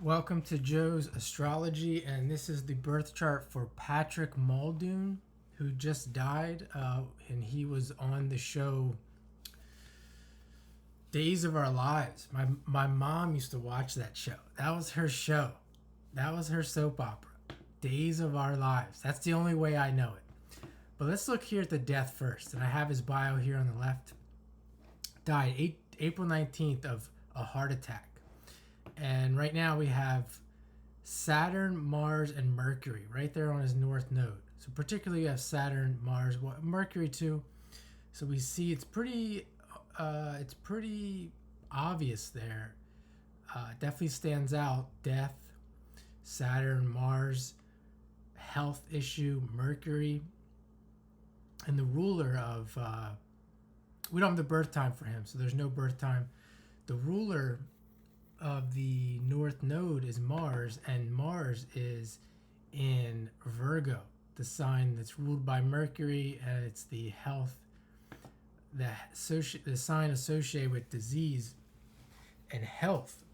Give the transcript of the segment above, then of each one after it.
Welcome to Joe's Astrology, and this is the birth chart for Patrick Muldoon, who just died, and he was on the show Days of Our Lives. My mom used to watch that show. That was her show. That was her soap opera. Days of Our Lives. That's the only way I know it. But let's look here at the death first, and I have his bio here on the left. Died April 19th of a heart attack. And right now we have Saturn, Mars, and Mercury right there on his north node. So particularly you have Saturn, Mars, Mercury too. So we see it's pretty obvious there. Definitely stands out. Death, Saturn, Mars, health issue, Mercury, and the ruler of. We don't have the birth time for him, so there's no birth time. The ruler of the north node is Mars, and Mars is in Virgo, the sign that's ruled by Mercury, and it's the health, the sign associated with disease and health.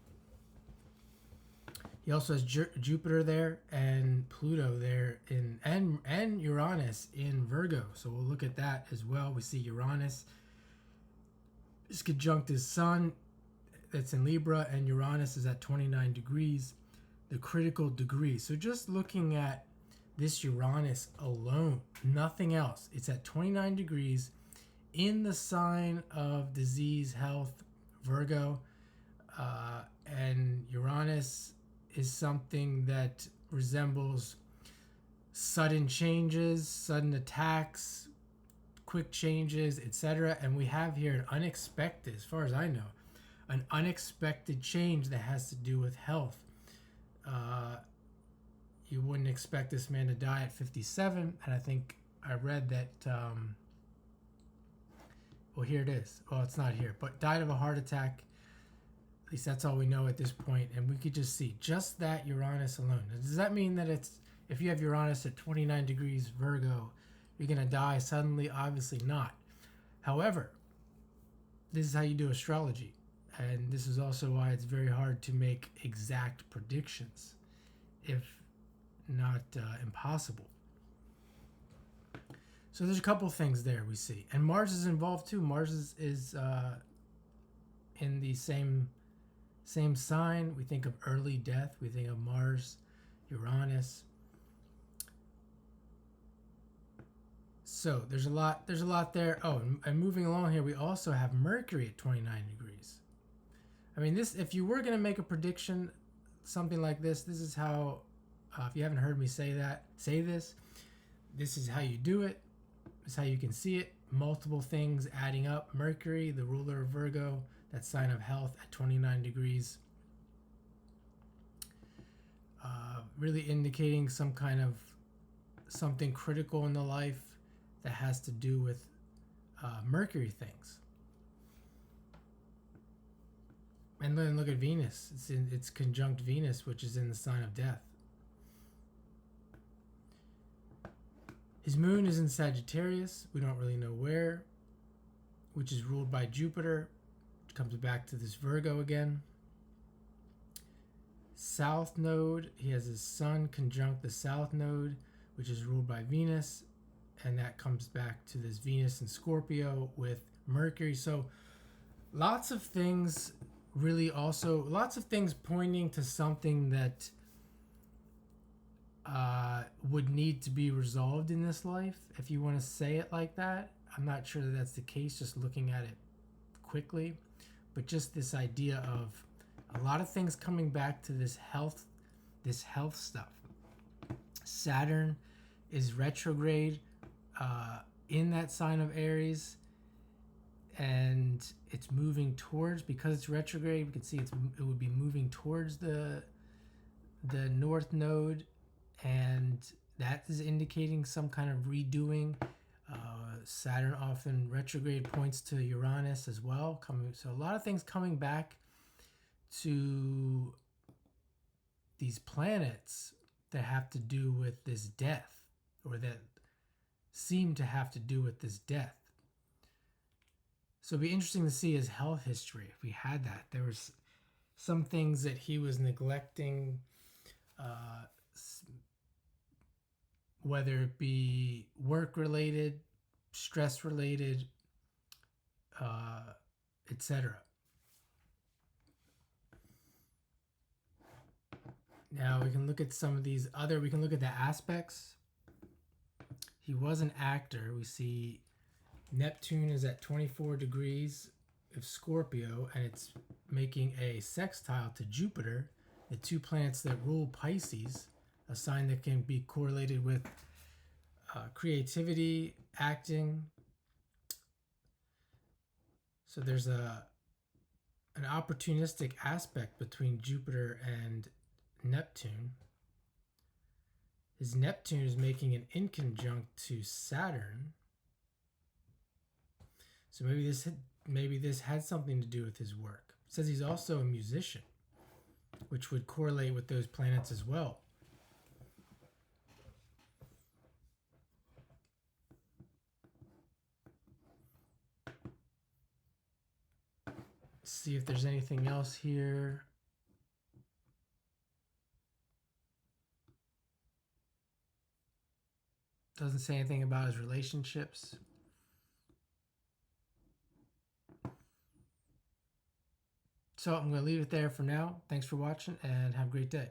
He also has Jupiter there and Pluto there and Uranus in Virgo. So we'll look at that as well. We see Uranus is conjunct his Sun. That's in Libra, and Uranus is at 29 degrees, the critical degree. So just looking at this Uranus alone, nothing else. It's at 29 degrees in the sign of disease, health, Virgo. And Uranus is something that resembles sudden changes, sudden attacks, quick changes, etc. And we have here an unexpected, as far as I know, an unexpected change that has to do with health. You wouldn't expect this man to die at 57, and I think I read that, well, here it is. Well, it's not here, but died of a heart attack. At least that's all we know at this point, and we could just see just that Uranus alone. Now, does that mean that if you have Uranus at 29 degrees Virgo, you're going to die suddenly? Obviously not. However, this is how you do astrology. And this is also why it's very hard to make exact predictions, if not impossible. So there's a couple things there we see. And Mars is involved too. Mars is in the same sign. We think of early death. We think of Mars, Uranus. So there's a lot there. Oh, and moving along here, we also have Mercury at 29 degrees. I mean, this, if you were going to make a prediction, something like this is how, if you haven't heard me say this is how you do it. This is how you can see it. Multiple things adding up. Mercury, the ruler of Virgo, that sign of health at 29 degrees. Really indicating some kind of something critical in the life that has to do with Mercury things. And then look at Venus. It's conjunct Venus, which is in the sign of death. His moon is in Sagittarius. We don't really know where, which is ruled by Jupiter. Which comes back to this Virgo again. South node, he has his sun conjunct the south node, which is ruled by Venus. And that comes back to this Venus in Scorpio with Mercury. So lots of things pointing to something that would need to be resolved in this life, if you want to say it like that. I'm not sure that that's the case, just looking at it quickly, but just this idea of a lot of things coming back to this health stuff. Saturn is retrograde in that sign of Aries, and it's moving towards, because it's retrograde, we can see it would be moving towards the north node, and that is indicating some kind of redoing. Saturn often retrograde points to Uranus as well. So a lot of things coming back to these planets that have to do with this death, or that seem to have to do with this death. So it'd be interesting to see his health history if we had that. There was some things that he was neglecting, whether it be work related, stress related, etc. Now we can look at some of these other, we can look at the aspects. He was an actor. We see Neptune is at 24 degrees of Scorpio, and it's making a sextile to Jupiter, the two planets that rule Pisces, a sign that can be correlated with creativity, acting. So there's an opportunistic aspect between Jupiter and Neptune. His Neptune is making an inconjunct to Saturn. So maybe this had something to do with his work. It says he's also a musician, which would correlate with those planets as well. Let's see if there's anything else here. Doesn't say anything about his relationships. So I'm going to leave it there for now. Thanks for watching and have a great day.